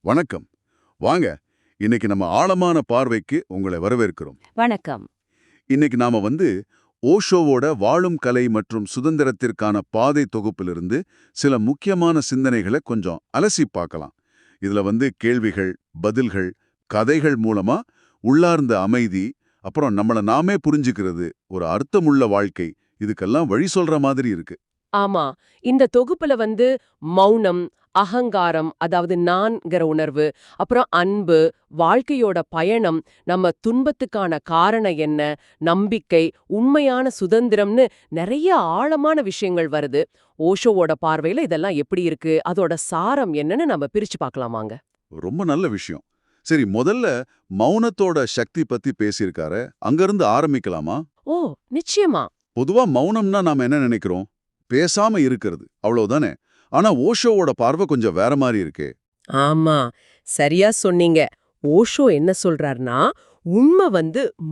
வணக்கம். வாங்க, இன்னைக்கு நம்ம ஆழமான பார்வைக்கு உங்களை வரவேற்கிறோம். வணக்கம். இன்னைக்கு நாம ஓஷோவோட வாழும் கலை மற்றும் சுதந்திரத்திற்கான பாதை தொகுப்பிலிருந்து சில முக்கியமான சிந்தனைகளை கொஞ்சம் அலசி பார்க்கலாம். இதுல கேள்விகள், பதில்கள், கதைகள் மூலமா உள்ளார்ந்த அமைதி, அப்புறம் நம்மள நாமே புரிஞ்சுக்கிறது, ஒரு அர்த்தமுள்ள வாழ்க்கை, இதுக்கெல்லாம் வழி சொல்ற மாதிரி இருக்கு. ஆமா, இந்த தொகுப்புல மௌனம், அகங்காரம், அதாவது நான்கிற உணர்வு, அப்புறம் அன்பு, வாழ்க்கையோட பயணம், நம்ம துன்பத்துக்கான காரணம் என்ன, நம்பிக்கை, உண்மையான சுதந்திரம்னு நிறைய ஆழமான விஷயங்கள் வருது. ஓஷோவோட பார்வையில இதெல்லாம் எப்படி இருக்கு, அதோட சாரம் என்னன்னு நம்ம பிரிச்சு பார்க்கலாமாங்க. ரொம்ப நல்ல விஷயம். சரி, முதல்ல மௌனத்தோட சக்தி பத்தி பேசியிருக்காரு. அங்கிருந்து ஆரம்பிக்கலாமா? ஓ, நிச்சயமா. பொதுவா மௌனம்னா நாம என்ன நினைக்கிறோம்? பேசாம இருக்கிறது, அவ்வளவுதானே. ஆனா ஓஷோவோட பார்வை கொஞ்சம் வேற மாதிரி இருக்கே. ஆமா, சரியா சொன்னீங்க. ஓஷோ என்ன சொல்றாருன்னா, உண்மை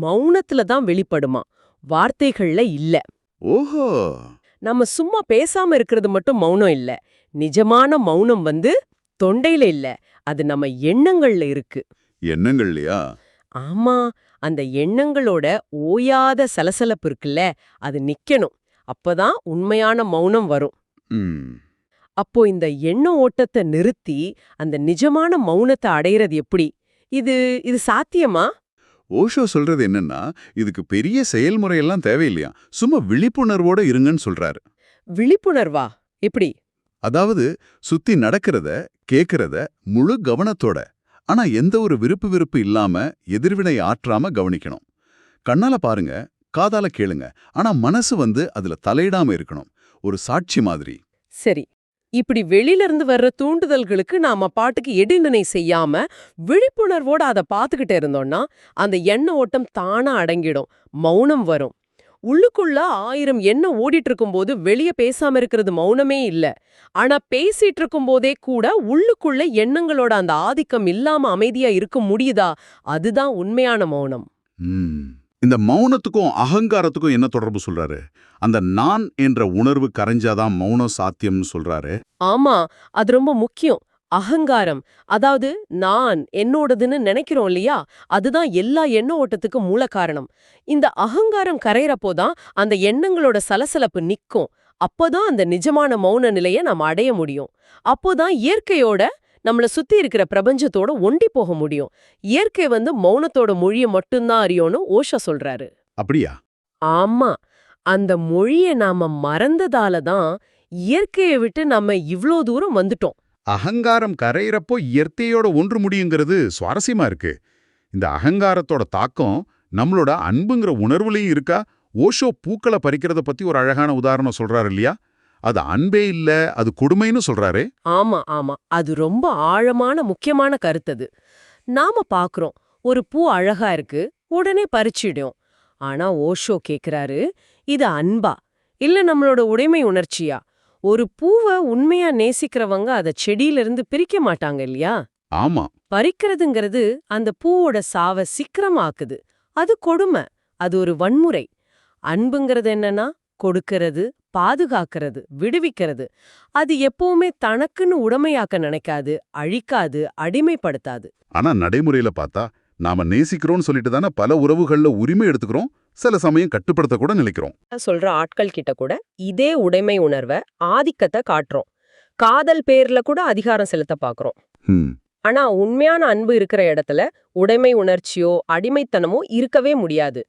மௌனத்துல தான் வெளிப்படுமா, வார்த்தைகள்ல இல்ல. ஓஹோ. நம்ம சும்மா பேசாம இருக்கிறது மட்டும் மௌனம் இல்ல. நிஜமான மௌனம் தொண்டையில இல்ல, அது நம்ம எண்ணங்கள்ல இருக்கு. எண்ணங்கள்லையா? ஆமா, அந்த எண்ணங்களோட ஓயாத சலசலப்பு இருக்குல்ல, அது நிக்கணும். அப்பதான் உண்மையான மௌனம் வரும். ம். அப்போ இந்த எண்ண ஓட்டத்தை நிறுத்தி அந்த நிஜமான மௌனத்தை அடையிறது எப்படி? இது இது சாத்தியமா? ஓஷோ சொல்றது என்னன்னா, இதுக்கு பெரிய செயல்முறையெல்லாம் தேவையில்லையா, சும்மா விழிப்புணர்வோட இருங்கன்னு சொல்றாரு. விழிப்புணர்வா? எப்படி? அதாவது சுத்தி நடக்கிறத, கேட்கறத முழு கவனத்தோட, ஆனா எந்த ஒரு விருப்பு இல்லாம, எதிர்வினை ஆற்றாம கவனிக்கணும். கண்ணால பாருங்க, காதால கேளுங்க, ஆனா மனசு அதுல தலையிடாம இருக்கணும், ஒரு சாட்சி மாதிரி. சரி, இப்படி வெளியில இருந்து வர்ற தூண்டுதல்களுக்கு நாம பாட்டுக்கு எதிர்வினை செய்யாம விழிப்புணர்வோட அதை பார்த்துக்கிட்டு இருந்தோம்னா, அந்த எண்ண ஓட்டம் தானா அடங்கிடும், மௌனம் வரும். உள்ளுக்குள்ள 1000 எண்ணம் ஓடிட்டு இருக்கும்போது வெளிய பேசாம இருக்கிறது மௌனமே இல்ல. ஆனா பேசிட்டு இருக்கும் போதே கூட உள்ளுக்குள்ள எண்ணங்களோட அந்த ஆதிக்கம் இல்லாம அமைதியா இருக்க முடியுதா? அதுதான் உண்மையான மௌனம். இந்த மௌனத்துக்கும் அகங்காரத்துக்கும் என்ன தொடர்பு சொல்றாரு? அந்த நான் என்ற உணர்வு கரைஞ்சாதான் மௌனம் சாத்தியம்னு சொல்றாரு. ஆமா, அது ரொம்ப முக்கியம். அகங்காரம், அதாவது நான் என்னோடதுன்னு நினைக்கிறோம் இல்லையா, அதுதான் எல்லா எண்ண ஓட்டத்துக்கும் மூல காரணம். இந்த அகங்காரம் கரையறப்போதான் அந்த எண்ணங்களோட சலசலப்பு நிக்கும். அப்போதான் அந்த நிஜமான மௌன நிலையை நாம அடைய முடியும். அப்போதான் இயற்கையோட, நம்மள சுத்தி இருக்கிற பிரபஞ்சத்தோட ஒண்டி போக முடியும். இயற்கை மௌனத்தோட மொழியை மட்டும்தான் அறியோன்னு ஓஷோ சொல்றாரு. அப்படியா? ஆமா, அந்த மொழியை நாம மறந்ததால தான் இயற்கையை விட்டு நம்ம இவ்ளோ தூரம் வந்துட்டோம். அகங்காரம் கரையிறப்போ இயற்கையோட ஒன்று முடியுங்கிறது சுவாரஸ்யமா இருக்கு. இந்த அகங்காரத்தோட தாக்கம் நம்மளோட அன்புங்கிற உணர்வுலையும் இருக்கா? ஓஷோ பூக்களை பறிக்கிறத பத்தி ஒரு அழகான உதாரணம் சொல்றாரு இல்லையா? அது அன்பே இல்ல, அது கொடுமைன்னு சொல்றாரு. ஆமா ஆமா, அது ரொம்ப ஆழமான முக்கியமான கருத்தது. நாம பாக்குறோம், ஒரு பூ அழகா இருக்கு, உடனே பறிச்சிடும். ஆனா ஓஷோ கேக்குறாரு, இது அன்பா இல்ல நம்மளோட உடைமை உணர்ச்சியா? ஒரு பூவை உண்மையா நேசிக்கிறவங்க அத செடியிலிருந்து பிரிக்க மாட்டாங்க இல்லையா? ஆமா. பறிக்கிறதுங்கிறது அந்த பூவோட சாவ சீக்கிரமாக்குது. அது கொடுமை, அது ஒரு வன்முறை. அன்புங்கிறது என்னன்னா, கொடுக்கிறது, பாதுகாக்கிறது, விடுவிக்கிறது. அது எப்பவுமே தனக்குன்னு உடமையாக்க நினைக்காது, அழிக்காது, அடிமைப்படுத்தாது. ஆனா நடைமுறையில பார்த்தா, நாம நேசிக்கிறோம்னு சொல்லிட்டு தானே பல உறவுகள்ல உரிமை எடுத்துக்கிறோம், சில சமயம் கட்டுப்படுத்த கூட நினைக்கிறோம். சொல்ற ஆட்கள் கிட்ட கூட இதே உடைமை உணர்வை, ஆதிக்கத்தை காட்டுறோம். காதல் பேர்ல கூட அதிகாரம் செலுத்த பாக்குறோம். ஆனா உண்மையான அன்பு இருக்கிற இடத்துல உடைமை உணர்ச்சியோ அடிமைத்தனமோ இருக்கவே முடியாது.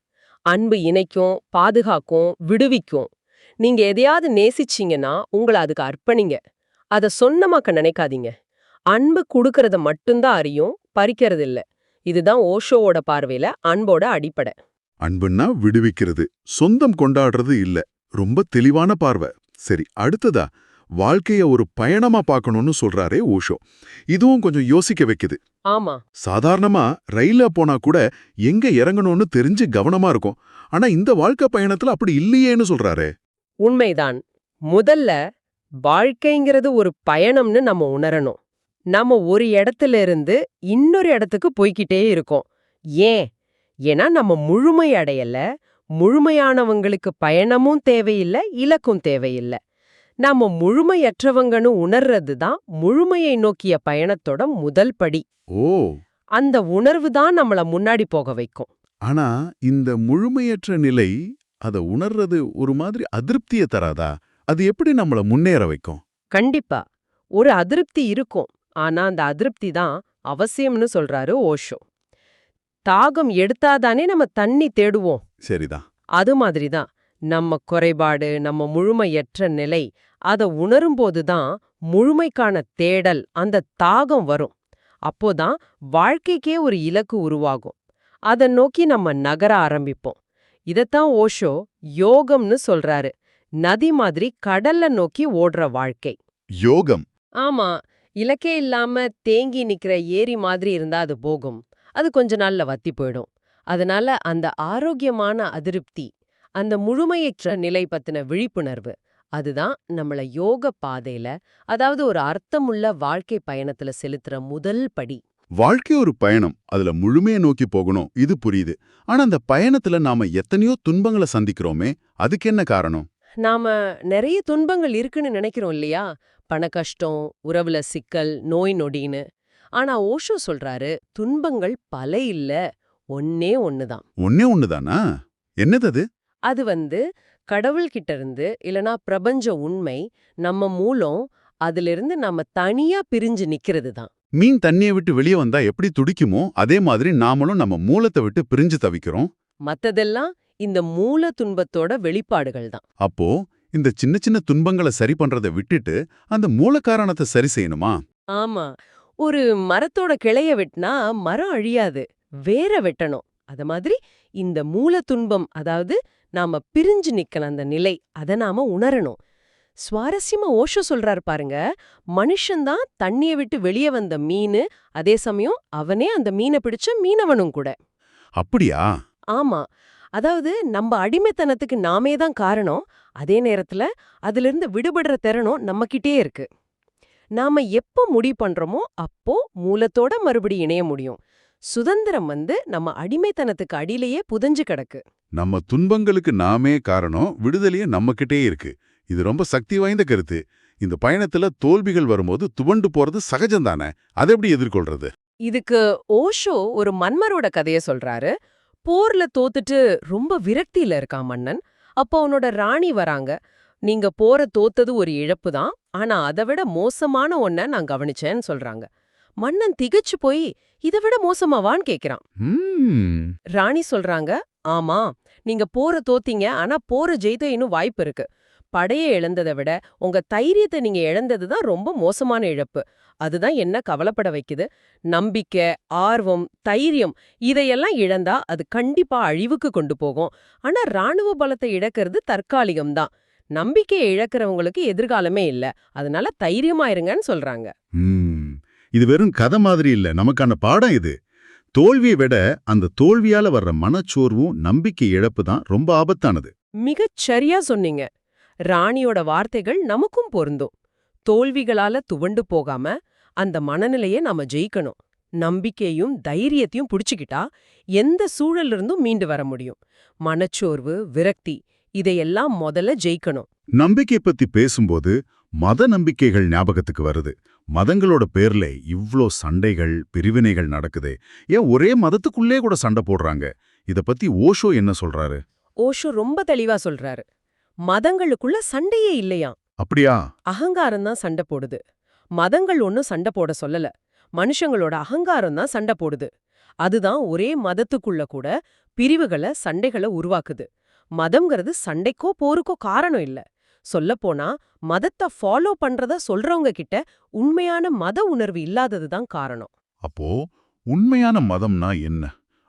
அன்பு இணைக்கும், பாதுகாக்கும், விடுவிக்கும். நீங்க எதையாவது நேசிச்சீங்கன்னா உங்களை அதுக்கு அர்ப்பணிங்க. அதை சொன்னமாக்க நினைக்காதீங்க. அன்பு கொடுக்கறத மட்டும்தான் அறியும், பறிக்கிறது இல்ல. இதுதான் ஓஷோவோட பார்வையில அன்போட அடிப்படை. அன்புன்னா விடுவிக்கிறது, சொந்தம் கொண்டாடுறது இல்ல. ரொம்ப தெளிவான பார்வை. சரி, அடுத்ததா வாழ்க்கைய ஒரு பயணமா பார்க்கணும்னு சொல்றாரே ஓஷோ. இதுவும் கொஞ்சம் யோசிக்க வைக்குது. ஆமா, சாதாரணமா ரயில்ல போனா கூட எங்க இறங்கணும்னு தெரிஞ்சு கவனமா இருக்கும். ஆனா இந்த வாழ்க்கை பயணத்துல அப்படி இல்லையேன்னு சொல்றாரே. உண்மைதான். முதல்ல வாழ்க்கைங்கிறது ஒரு பயணம்னு நம்ம உணரணும். நம்ம ஒரு இடத்துல இருந்து இன்னொரு இடத்துக்கு போய்கிட்டே இருக்கோம். ஏன்? ஏன்னா நம்ம முழுமை அடையல. முழுமையானவங்களுக்கு பயணமும் தேவையில்லை, இலக்கும் தேவையில்லை. நாம முழுமையற்றவங்கன்னு உணர்றது தான் முழுமையை நோக்கிய பயணத்தோட முதல் படி. ஓ, அந்த உணர்வு தான் நம்மள முன்னாடி போக வைக்கும். ஆனா இந்த முழுமையற்ற நிலை அத உணர்றது ஒரு மாதிரி அதிருப்திய தராதா? அது எப்படி நம்மள முன்னேற வைக்கும்? கண்டிப்பா ஒரு அதிருப்தி இருக்கும். ஆனா அந்த அதிருப்தி தான் அவசியம்னு சொல்றாரு ஓஷோ. தாகம் எடுத்தாதானே நம்ம தண்ணி தேடுவோம். சரிதான். அது மாதிரி தான் நம்ம குறைபாடு, நம்ம முழுமையற்ற நிலை, அத உணரும்போது தான் முழுமைக்கான தேடல், அந்த தாகம் வரும். அப்போதான் வாழ்க்கைக்கே ஒரு இலக்கு உருவாகும். அத நோக்கி நம்ம நகர ஆரம்பிப்போம். இதத்தான் ஓஷோ யோகம்னு சொல்றாரு. நதி மாதிரி கடல்ல நோக்கி ஓடுற வாழ்க்கை. யோகம். ஆமா, இலக்கே இல்லாம தேங்கி நிக்கிற ஏரி மாதிரி இருந்தா அது போகும். அது கொஞ்ச நாள்ல வத்தி போயிடும். அதனால அந்த ஆரோக்கியமான அதிருப்தி, அந்த முழுமையற்ற நிலை பத்தின விழிப்புணர்வு, அதுதான் நம்மள யோக பாதையில, அதாவது ஒரு அர்த்தமுள்ள வாழ்க்கை பயணத்துல செலுத்துற முதல் படி. வாழ்க்கை ஒரு பயணம். அதுல முழுமையை நோக்கி போகணும். இது புரியுது. ஆனா அந்த பயணத்துல நாம எத்தனையோ துன்பங்களை சந்திக்கிறோமே, அதுக்கு என்ன காரணம்? நாம நிறைய துன்பங்கள் இருக்குன்னு நினைக்கிறோம் இல்லையா? பண கஷ்டம், உறவுல சிக்கல், நோய் நொடின்னு. ஆனா ஓஷோ சொல்றாரு, துன்பங்கள் பல இல்ல, ஒண்ணே ஒண்ணுதான். ஒண்ணே ஒண்ணுதானா? என்னது அது? அது கடவுள்கிட்ட இருந்து இல்லனா பிரபஞ்ச உண்மை, நம்ம மூலம், அதிலிருந்து நம்ம தனியா பிரிஞ்சு நிக்கிறது தான். மீன் தண்ணியை விட்டு வெளியே வந்தா எப்படி துடிக்குமோ, அதே மாதிரி நாமளும் நம்ம மூலத்தை விட்டு பிரிஞ்சு தவிக்கிறோம். மத்ததெல்லாம் இந்த மூல துன்பத்தோட வெளிப்பாடுகள் தான். அப்போ இந்த சின்ன சின்ன துன்பங்களை சரி பண்றதை விட்டுட்டு அந்த மூல காரணத்தை சரி செய்யணுமா? ஆமா, ஒரு மரத்தோட கிளைய வெட்டினா மரம் அழியாது, வேற வெட்டணும். அத மாதிரி இந்த மூல துன்பம், அதாவது நாம பிரிஞ்சு நிக்கிற அந்த நிலை, அத நாம உணரணும். சுவாரஸ்யமா ஓஷோ சொல்றாரு பாருங்க, மனுஷன்தான் தண்ணிய விட்டு வெளியே வந்த மீனு, அதே சமயம் அவனே அந்த மீனை பிடிச்ச மீனவனும் கூட. அப்படியா? ஆமா, அதாவது நம்ம அடிமைத்தனத்துக்கு நாமே தான் காரணம். அதே நேரத்துல அதிலிருந்து விடுபடுற திறனும் நம்மகிட்டே இருக்கு. நாம எப்போ முடிவு பண்றோமோ அப்போ மூலத்தோட மறுபடி இணைய முடியும். சுதந்திரம் நம்ம அடிமைத்தனத்துக்கு அடியிலேயே புதைஞ்சு கிடக்கு. நம்ம துன்பங்களுக்கு நாமே காரணம், விடுதலையே நம்மகிட்டே இருக்கு. இது ரொம்ப சக்தி வாய்ந்த கருத்து. இந்த பயணத்துல தோல்விகள் வரும்போது துவண்டு போறது சகஜம்தானே? அதை எப்படி எதிர்கொள்றது? இதுக்கு ஓஷோ ஒரு மன்மரோட கதைய சொல்றாரு. போர்ல தோத்துட்டு ரொம்ப விரக்தியில இருக்கான் மன்னன். அப்போ அவனோட ராணி வராங்க. நீங்க போர தோத்தது ஒரு இழப்பு தான், ஆனா அதை விட மோசமான ஒன்ன நான் கவனிச்சேன்னு சொல்றாங்க. மன்னன் திகைச்சு போய் இதை விட மோசமாவான்னு கேக்குறான். ராணி சொல்றாங்க, ஆமா, நீங்க போர தோத்தீங்க, ஆனா போர ஜெயித்த இன்னும் வாய்ப்பு இருக்கு. படையை இழந்ததை விட உங்க தைரியத்தை நீங்க இழந்ததுதான் ரொம்ப மோசமான இழப்பு. அதுதான் என்ன கவலைப்பட வைக்குது. நம்பிக்கை, ஆர்வம், தைரியம் இதையெல்லாம் இழந்தா அது கண்டிப்பா அழிவுக்கு கொண்டு போகும். ஆனா ராணுவ பலத்தை இழக்கிறது தற்காலிகம்தான். நம்பிக்கையை இழக்கிறவங்களுக்கு எதிர்காலமே இல்ல. அதனால தைரியமா இருங்கன்னு சொல்றாங்க. இது வெறும் கதை மாதிரி இல்ல, நமக்கான பாடம் இது. தோல்வியை விட அந்த தோல்வியால வர்ற மனச்சோர்வும் நம்பிக்கை இழப்பு தான் ரொம்ப ஆபத்தானது. மிகச் சரியா சொன்னீங்க. ராணியோட வார்த்தைகள் நமக்கும் பொருந்தும். தோல்விகளால துவண்டு போகாம அந்த மனநிலையை நாம ஜெயிக்கணும். நம்பிக்கையும் தைரியத்தையும் புடிச்சுக்கிட்டா எந்த சூழல்ல இருந்தும் மீண்டு வர முடியும். மனச்சோர்வு, விரக்தி இதையெல்லாம் முதல்ல ஜெயிக்கணும். நம்பிக்கை பத்தி பேசும்போது மத நம்பிக்கைகள் ஞாபகத்துக்கு வருது. மதங்களோட பேர்ல இவ்ளோ சண்டைகள், பிரிவினைகள் நடக்குது. ஏன் ஒரே மதத்துக்குள்ளே கூட சண்டை போடுறாங்க? இத பத்தி ஓஷோ என்ன சொல்றாரு? ஓஷோ ரொம்ப தெளிவா சொல்றாரு. மதங்களுக்குள்ள சண்டையே இல்லையாம். அப்படியா? அகங்காரம் தான் சண்டை போடுது. மதங்கள் ஒன்னும் சண்டை போட சொல்லல. மனுஷங்களோட அகங்காரம் தான் சண்டை போடுது. அதுதான் ஒரே மதத்துக்குள்ள கூட பிரிவுகளை, சண்டைகளை உருவாக்குது. மதம்ங்கிறது சண்டைக்கோ போருக்கோ காரணம் இல்ல. சொல்லப்போனா மதத்தை ஃபாலோ பண்றத சொல்றவங்க கிட்ட உண்மையான மத உணர்வு இல்லாததுதான் காரணம். அப்போ உண்மையான மதம்னா என்ன?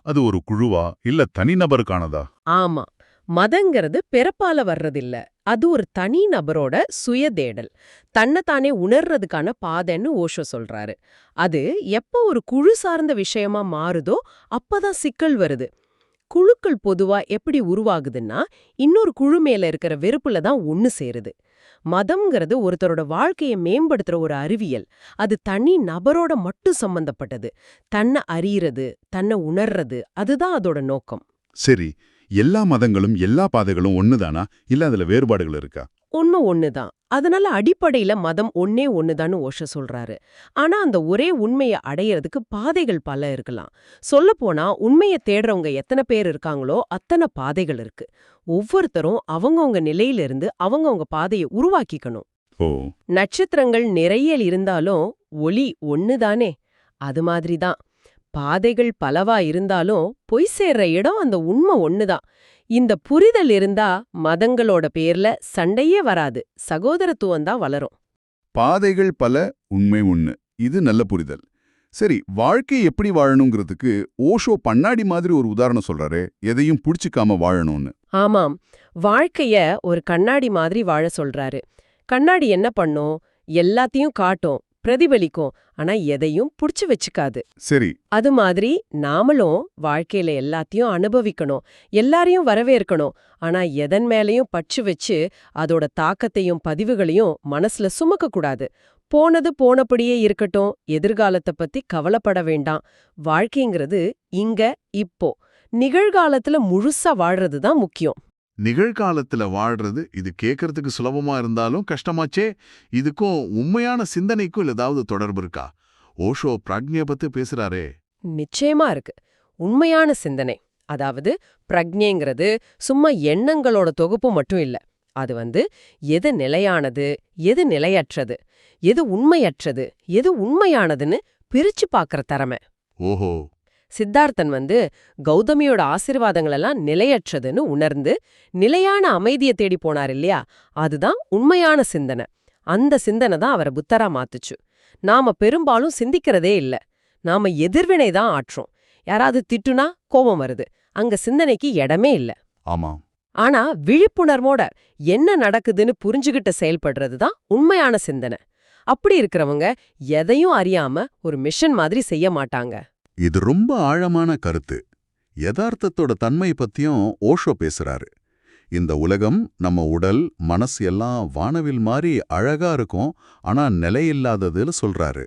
அது ஒரு குழுவா இல்ல தனிநபருக்கானதா? ஆமா, மதங்கிறது பிறப்பால வர்றதில்ல. அது ஒரு தனி நபரோட சுயதேடல், தன்னைத்தானே உணர்றதுக்கான பாதைன்னு ஓஷோ சொல்றாரு. அது எப்போ ஒரு குழு சார்ந்த விஷயமா மாறுதோ அப்பதான் சிக்கல் வருது. குழுக்கள் பொதுவா எப்படி உருவாகுதுன்னா, இன்னொரு குழு மேல இருக்கிற வெறுப்புல தான் ஒன்னு சேருது. மதம்ங்கிறது ஒருத்தரோட வாழ்க்கையை மேம்படுத்துற ஒரு அறிவியல். அது தனி நபரோட மட்டும் சம்பந்தப்பட்டது. தன்னை அறியறது, தன்னை உணர்றது, அதுதான் அதோட நோக்கம். சரி, எல்லா மதங்களும் எல்லா பாதைகளும் ஒண்ணுதானா இல்ல அதுல வேறுபாடுகள் இருக்கா? உண்மை ஒண்ணுதான். அதனால அடிப்படையில மதம் ஒன்னே ஒண்ணுதான்னு ஓஷோ சொல்றாரு. ஆனா அந்த ஒரே உண்மைய அடையறதுக்கு பாதைகள் பல இருக்கலாம். சொல்லப்போனா உண்மைய தேடுறவங்க எத்தனை பேர் இருக்காங்களோ அத்தனை பாதைகள் இருக்கு. ஒவ்வொருத்தரும் அவங்கவங்க நிலையிலிருந்து அவங்கவங்க பாதையை உருவாக்கிக்கணும். ஓ. நட்சத்திரங்கள் நிறைய இருந்தாலும் ஒளி ஒண்ணுதானே? அது மாதிரிதான் பாதைகள் பலவா இருந்தாலும் பொய் சேர்ற இடம் அந்த உண்மை ஒண்ணுதான். இந்த புரிதல் இருந்தா மதங்களோட பேர்ல சண்டையே வராது, சகோதரத்துவம் தான் வளரும். பாதைகள் பல, உண்மை ஒண்ணு. இது நல்ல புரிதல். சரி, வாழ்க்கை எப்படி வாழணுங்கிறதுக்கு ஓஷோ பண்ணாடி மாதிரி ஒரு உதாரணம் சொல்றாரு. எதையும் புடிச்சுக்காம வாழணும்னு. ஆமாம், வாழ்க்கைய ஒரு கண்ணாடி மாதிரி வாழ சொல்றாரு. கண்ணாடி என்ன பண்ணும்? எல்லாத்தையும் காட்டும், பிரதிபலிக்கும், ஆனா எதையும் புடிச்சு வச்சுக்காது. சரி. அது மாதிரி நாமளும் வாழ்க்கையில எல்லாத்தையும் அனுபவிக்கணும், எல்லாரையும் வரவேற்கணும், ஆனா எதன் மேலயும் பற்று வச்சு அதோட தாக்கத்தையும் பதிவுகளையும் மனசுல சுமக்க கூடாது. போனது போனபடியே இருக்கட்டும், எதிர்காலத்தை பத்தி கவலைப்பட வேண்டாம். வாழ்க்கைங்கிறது இங்க இப்போ நிகழ்காலத்துல முழுசா வாழ்றது தான் முக்கியம். நிகழ்காலத்துல வாழ்றது இது கேட்கறதுக்கு சுலபமா இருந்தாலும் கஷ்டமாச்சே. இதுக்கும் உண்மையான சிந்தனைக்கும் ஏதாவது தொடர்பு இருக்கா? ஓஷோ பிரக்ஞைய பத்தி பேசுறாரே. நிச்சயமா இருக்கு. உண்மையான சிந்தனை, அதாவது பிரக்ஞைங்கிறது சும்மா எண்ணங்களோட தொகுப்பு மட்டும் இல்ல. அது எது நிலையானது, எது நிலையற்றது, எது உண்மையற்றது, எது உண்மையானதுன்னு பிரிச்சு பார்க்கற திறமை. ஓஹோ. சித்தார்த்தன் கௌதமியோட ஆசீர்வாதங்கள் எல்லாம் நிலையற்றதுன்னு உணர்ந்து நிலையான அமைதியை தேடி போனார் இல்லையா? அதுதான் உண்மையான சிந்தனை. அந்த சிந்தனை தான் அவரை புத்தரா மாத்துச்சு. நாம பெரும்பாலும் சிந்திக்கிறதே இல்ல, நாம எதிர்வினை தான் ஆற்றோம். யாராவது திட்டுனா கோபம் வருது, அங்க சிந்தனைக்கு இடமே இல்ல. ஆமா. ஆனா விழிப்புணர்வோட என்ன நடக்குதுன்னு புரிஞ்சுகிட்ட செயல்படுறது தான் உண்மையான சிந்தனை. அப்படி இருக்கிறவங்க எதையும் அறியாம ஒரு மிஷன் மாதிரி செய்ய மாட்டாங்க. இது ரொம்ப ஆழமான கருத்து. யதார்த்தத்தோட தன்மை பத்தியும் ஓஷோ பேசுறாரு. இந்த உலகம், நம்ம உடல், மனசு எல்லாம் வானவில் மாதிரி அழகா இருக்கும், ஆனா நிலையில்லாததுன்னு சொல்றாரு.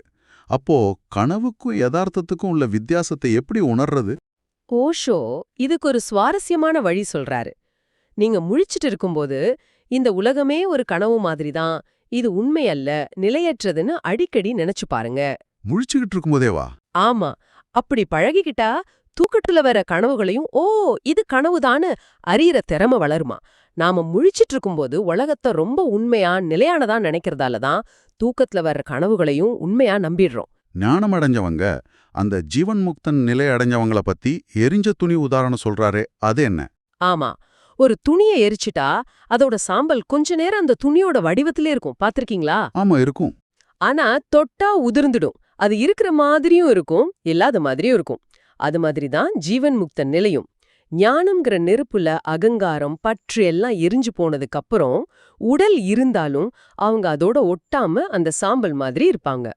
அப்போ கனவுக்கும் யதார்த்தத்துக்கும் உள்ள வித்தியாசத்தை எப்படி உணர்றது? ஓஷோ இதுக்கு ஒரு சுவாரஸ்யமான வழி சொல்றாரு. நீங்க முழிச்சிட்டு இருக்கும்போது இந்த உலகமே ஒரு கனவு மாதிரி தான், இது உண்மையல்ல, நிலையற்றதுன்னு அடிக்கடி நினைச்சு பாருங்க. முழிச்சுக்கிட்டு இருக்கும்போதேவா? ஆமா, அப்படி பழகிக்கிட்டா தூக்கத்துல வர கனவுகளையும் ஓ இது கனவுதான்னு அறியற திறமை வளருமா. நாம முழிச்சிட்டு இருக்கும்போது உலகத்தை ரொம்ப உண்மையா நிலையானதா நினைக்கிறதால தான் தூக்கத்துல வர்ற கனவுகளையும் உண்மையா நம்பிடுறோம். ஞானம் அடைஞ்சவங்க, அந்த ஜீவன் முக்தன் நிலை அடைஞ்சவங்கள பத்தி எரிஞ்ச துணி உதாரணம் சொல்றாரே, அது என்ன? ஆமா, ஒரு துணியை எரிச்சிட்டா அதோட சாம்பல் கொஞ்ச நேரம் அந்த துணியோட வடிவத்திலே இருக்கும், பாத்திருக்கீங்களா? ஆமா, இருக்கும். ஆனா தொட்டா உதிர்ந்துடும். அது இருக்கிற மாதிரியும் இருக்கும், இல்லாத மாதிரியும் இருக்கும். அது மாதிரிதான் ஜீவன் முக்த நிலையும். ஞானம்ங்கிற நெருப்புல அகங்காரம் பற்று எல்லாம் எரிஞ்சு போனதுக்கு அப்புறம் உடல் இருந்தாலும் அவங்க அதோட ஒட்டாம அந்த சாம்பல் மாதிரி இருப்பாங்க.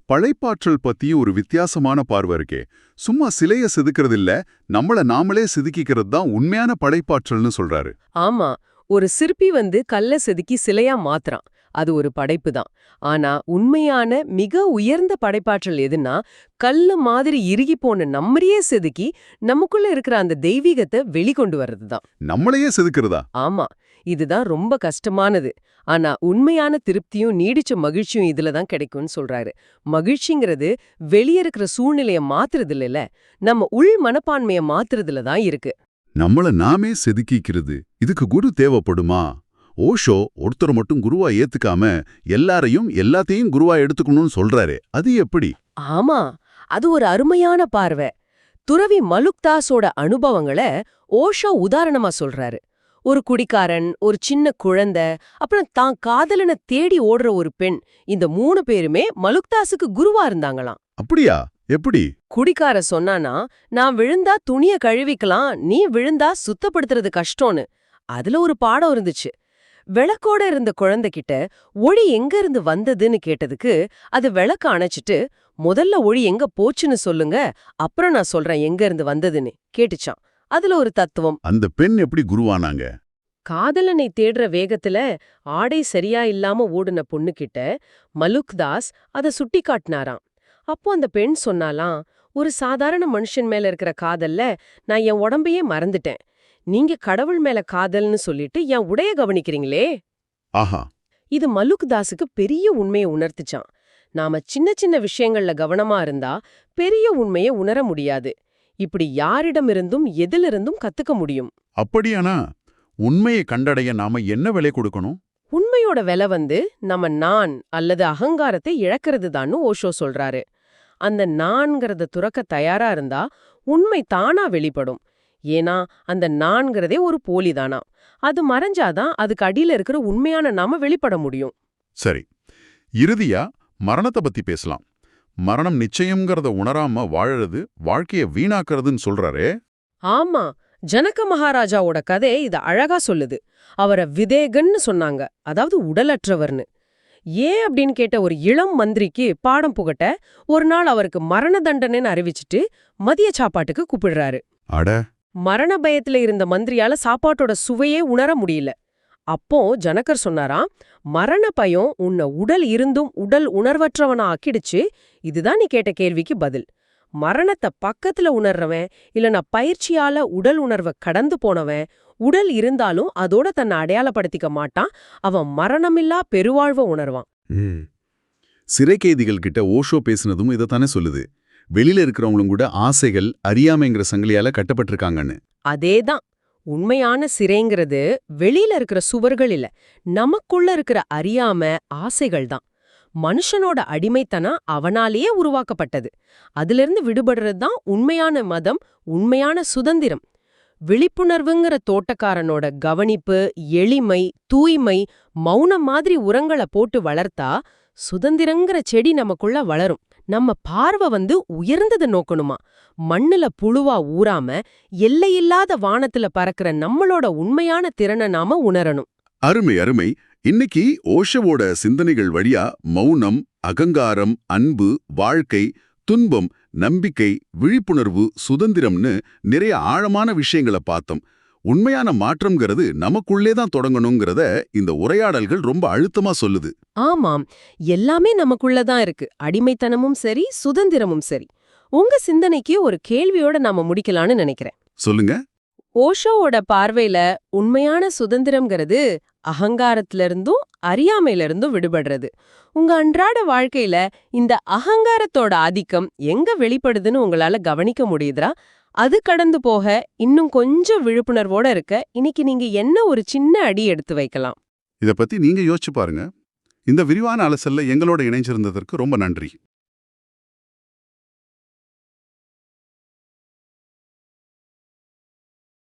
படைப்பாற்றல் பத்தி ஒரு வித்தியாசமான பார்வை இருக்கே. சும்மா சிலைய செதுக்கிறது இல்ல, நம்மள நாமளே செதுக்கிக்கிறது தான் உண்மையான படைப்பாற்றல்னு சொல்றாரு. ஆமா, ஒரு சிற்பி கல்ல செதுக்கி சிலையா மாத்துறான், அது ஒரு படைப்பு தான். ஆனா உண்மையான மிக உயர்ந்த படைப்பாற்றல் எதுன்னா, கல்லு மாதிரி இறுகி போன நம்மளையே செதுக்கி நமக்குள்ள இருக்கிற அந்த தெய்வீகத்தை வெளிக்கொண்டு வர்றதுதான். நம்மளையே செதுக்கிறதா? ஆமா, இதுதான் ரொம்ப கஷ்டமானது. ஆனா உண்மையான திருப்தியும் நீடிச்ச மகிழ்ச்சியும் இதுல தான் கிடைக்கும்னு சொல்றாரு. மகிழ்ச்சிங்கிறது வெளியே இருக்கிற சூழ்நிலைய மாத்துறது இல்ல, நம்ம உள் மனப்பான்மைய மாத்துறதுல தான் இருக்கு. நம்மள நாமே செதுக்கிக்கிறது, இதுக்கு குரு தேவைப்படுமா? ஓஷோ ஒருத்தர் மட்டும் குருவா ஏத்துக்காம எல்லாரையும் எல்லாத்தையும் குருவா எடுத்துக்கணும்னு சொல்றாரு. அது எப்படி? ஆமா, அது ஒரு அருமையான பார்வை. துறவி மலுக்தாஸோட அனுபவங்களை ஓஷோ உதாரணமா சொல்றாரு. ஒரு குடிக்காரன், ஒரு சின்ன குழந்தை, அப்புறம் தான் காதலனை தேடி ஓடுற ஒரு பெண், இந்த 3 பேருமே மலுக்தாஸுக்கு குருவா இருந்தாங்களாம். அப்படியா? எப்படி? குடிக்கார சொன்னானா, நான் விழுந்தா துணிய கழுவிக்கலாம், நீ விழுந்தா சுத்தப்படுத்துறது கஷ்டம்னு. அதுல ஒரு பாடம் இருந்துச்சு. விளக்கோட இருந்த குழந்தைகிட்ட ஒளி எங்க இருந்து வந்ததுன்னு கேட்டதுக்கு அது விளக்க அணைச்சிட்டு, முதல்ல ஒளி எங்க போச்சுன்னு சொல்லுங்க, அப்புறம் நான் சொல்றேன் எங்க இருந்து வந்ததுன்னு கேட்டுச்சான். அதுல ஒரு தத்துவம். அந்த பெண் எப்படி குருவானாங்க? காதலனை தேடுற வேகத்துல ஆடை சரியா இல்லாம ஓடுன பொண்ணுகிட்ட மலுக்தாஸ் அத சுட்டி காட்டினாராம். அப்போ அந்த பெண் சொன்னாலாம், ஒரு சாதாரண மனுஷன் மேல இருக்கிற காதல்ல நான் என் உடம்பையே மறந்துட்டேன், நீங்க கடவுள் மேல காதல்னு சொல்லிட்டு என் உடைய கவனிக்கிறீங்களே. ஆஹா. இது மலுக்தாஸுக்கு பெரிய உண்மையை உணர்த்துச்சான். நாம சின்ன சின்ன விஷயங்கள்ல கவனமா இருந்தா பெரிய உண்மையை உணர முடியாது. இப்படி யாரிடமிருந்தும் எதிலிருந்தும் கத்துக்க முடியும். அப்படியானா உண்மையை கண்டடைய நாம என்ன விலை கொடுக்கணும்? உண்மையோட விலை நம்ம நான் அல்லது அகங்காரத்தை இழக்கிறது தான்னு ஓஷோ சொல்றாரு. அந்த நான்கிறத துறக்க தயாரா இருந்தா உண்மை தானா வெளிப்படும். ஏன்னா அந்த நான்கிறதே ஒரு போலிதானா. அது மறைஞ்சாதான் அதுக்கு அடியில இருக்கிற உண்மையான நாம வெளிப்பட முடியும். சரி, இறுதியா மரணத்தை பத்தி பேசலாம். மரணம் நிச்சயம்ங்கிறத உணராம வாழறது வாழ்க்கைய வீணாக்குறதுன்னு சொல்றாரே. ஆமா, ஜனக மகாராஜாவோட கதை இத அழகா சொல்லுது. அவரை விதேகன்னு சொன்னாங்க, அதாவது உடலற்றவர்னு. ஏன் அப்படின்னு கேட்ட ஒரு இளம் மந்திரிக்கு பாடம் புகட்ட ஒரு நாள் அவருக்கு மரண தண்டனைன்னு அறிவிச்சிட்டு மதிய சாப்பாட்டுக்கு கூப்பிடுறாரு. அட, மரண பயத்துல இருந்த மந்திரியால சாப்பாட்டோட சுவையே உணர முடியல. அப்போ ஜனகர் சொன்னாராம், மரண பயம் உன்னை உடல் இருந்தும் உடல் உணர்வற்றவனா ஆக்கிடுச்சு. இதுதான் நீ கேட்ட கேள்விக்கு பதில். மரணத்தை பக்கத்துல உணர்றவன், இல்லனா பயிற்சியால உடல் உணர்வை கடந்து போனவன், உடல் இருந்தாலும் அதோட தன்னை அடையாளப்படுத்திக்க மாட்டான். அவன் மரணமில்லா பெருவாழ்வை உணர்வான். சிறை கைதிகள் கிட்ட ஓஷோ பேசுனதும் இதைத்தானே சொல்லுது. வெளியில இருக்கிறவங்களும் கூட ஆசைகள், அறியாமைங்கிற சங்கிலியால கட்டப்பட்டிருக்காங்கன்னு. அதேதான். உண்மையான சிறைங்கிறது வெளியில இருக்கிற சுவர்கள் இல்ல, நமக்குள்ள இருக்கிற அறியாம ஆசைகள் தான். மனுஷனோட அடிமைத்தனம் அவனாலேயே உருவாக்கப்பட்டது. அதிலிருந்து விடுபடுறது தான் உண்மையான மதம், உண்மையான சுதந்திரம். விழிப்புணர்வுங்கிற தோட்டக்காரனோட கவனிப்பு, எளிமை, தூய்மை, மௌனம் மாதிரி உரங்களை போட்டு வளர்த்தா சுதந்திரங்கிற செடி நமக்குள்ள வளரும். நம்ம பார்வை உயர்ந்ததை நோக்கணுமா, மண்ணுல புழுவா ஊறாம எல்லையில்லாத வானத்துல பறக்கிற நம்மளோட உண்மையான திறனை நாம உணரணும். அருமை அருமை. இன்னைக்கு ஓஷோவோட சிந்தனைகள் வழியா மௌனம், அகங்காரம், அன்பு, வாழ்க்கை, துன்பம், நம்பிக்கை, விழிப்புணர்வு, சுதந்திரம்னு நிறைய ஆழமான விஷயங்களை பார்த்தோம். உண்மையான மாற்றம்ங்கிறது நமக்குள்ளே தான் தொடங்கணுங்கிறத இந்த உரையாடல்கள் ரொம்ப அழுத்தமா சொல்லுது. ஆமாம், எல்லாமே நமக்குள்ளதான் இருக்கு. அடிமைத்தனமும் சரி, சுதந்திரமும் சரி. உங்க சிந்தனைக்கு ஒரு கேள்வியோட நாம முடிக்கலான்னு நினைக்கிறேன். சொல்லுங்க. ஓஷோவோட பார்வையில உண்மையான சுதந்திரம்ங்கிறது அகங்காரத்துல இருந்தும் அறியாமையில இருந்தும் விடுபடுறது. உங்க அன்றாட வாழ்க்கையில இந்த அகங்காரத்தோட ஆதிக்கம் எங்க வெளிப்படுதுன்னு உங்களால கவனிக்க முடியுதா? அது கடந்து போக இன்னும் கொஞ்சம் விழிப்புணர்வோட இருக்க இன்னைக்கு நீங்க என்ன ஒரு சின்ன அடி எடுத்து வைக்கலாம்? இத பத்தி நீங்க யோசிச்சு பாருங்க. இந்த விரிவான அலசல்ல எங்களோட இணைஞ்சிருந்ததற்கு ரொம்ப நன்றி.